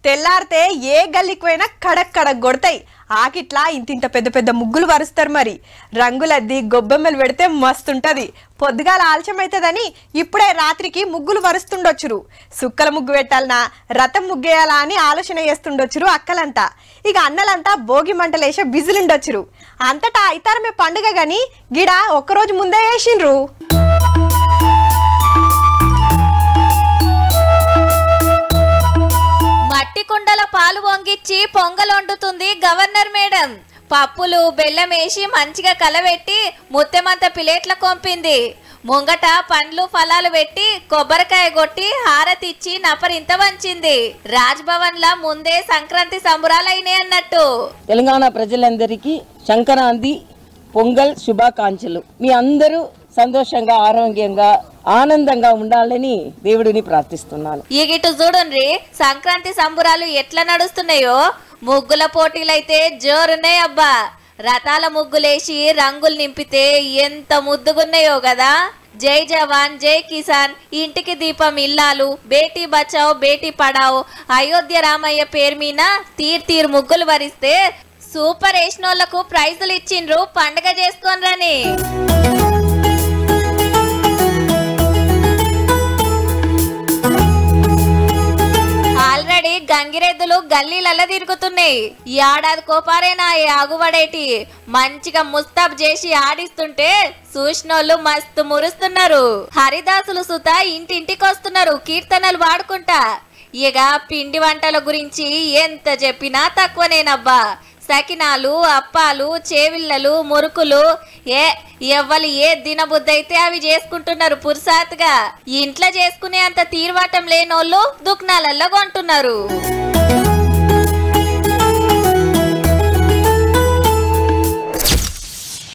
తెల్లారితే ఏ గల్లీకి పోయినా కడక్ కడక్ కొడతాయి. ఆకిట్లా ఇంతింత పెద్ద పెద్ద ముగ్గులు వరుస్తారు. మరి రంగులద్ది గొబ్బెమ్మలు పెడితే మస్తుంటది. పొద్దుగాల ఆలస్యమైతదని ఇప్పుడే రాత్రికి ముగ్గులు వరుస్తుండొచ్చురు. సుక్కల ముగ్గు పెట్టాలనా రథం ముగ్గేయాలా అని ఆలోచన చేస్తుండొచ్చురు అక్కలంతా. ఇక అన్నలంతా భోగి మంటలేసే బిజులుండొచ్చురు. అంతటా అయితారమే పండుగ గాని గిడ ఒక్కరోజు ముందే వేసిండ్రు. మట్టి కుండల పాలు వంగిచ్చి పొంగల్ వండుతుంది గవర్నర్ మేడం. పప్పులు బెల్లం వేసి మంచిగా కలబెట్టి ముత్తెమంత ప్లేట్ల కొంపింది. ముంగట పండ్లు ఫలాలు పెట్టి కొబ్బరికాయ కొట్టి హారతిచ్చి నపరింత వంచింది. రాజ్ భవన్ లా ముందే సంక్రాంతి సంబరాలైనాయి అన్నట్టు. తెలంగాణ ప్రజలందరికీ సంక్రాంతి పొంగల్ శుభాకాంక్షలు. మీ అందరూ సంతోషంగా ఆరోగ్యంగా ఆనందంగా ఉండాలని దేవుడిని ప్రార్థిస్తున్నాను. ఇటు చూడండి సంక్రాంతి సంబరాలు ఎట్లా నడుస్తున్నాయో. ముగ్గుల పోటీలైతే జోరున్నాయి అబ్బా. రథాల ముగ్గులేసి రంగులు నింపితే ఎంత ముద్దుగున్నాయో కదా. జై జవాన్ జై కిసాన్, ఇంటికి దీపం ఇల్లాలు, బేటీ బచావ్ బేటీ పడావ్, అయోధ్య రామయ్య పేరు మీద తీర్ ముగ్గులు వరిస్తే సూపర్ వేసినోళ్లకు ప్రైజులు ఇచ్చిండ్రు. పండుగ చేసుకోనరని. ఆల్రెడీ గంగిరెద్దులు గల్లీలల్ల తిరుగుతున్నాయి. ఈ ఏడాది కోపారేనా ఆగుబడేటి మంచిగా ముస్తాబ్ చేసి ఆడిస్తుంటే చూసినోళ్ళు మస్తు మురుస్తున్నారు. హరిదాసులు సుత ఇంటింటికి వస్తున్నారు కీర్తనలు పాడుకుంటా. ఇక పిండి వంటల గురించి ఎంత చెప్పినా తక్కువనేనబ్బా. సకినాలు అప్పాలు చేవిళ్ళలు మురుకులు ఎవ్వరు ఏ దినబుద్ధి అయితే అవి చేసుకుంటున్నారు పురుసాతుగా. ఇంట్లో చేసుకునే అంత తీర్వాటం లేనోళ్ళు దుకాణాలల్లో కొంటున్నారు.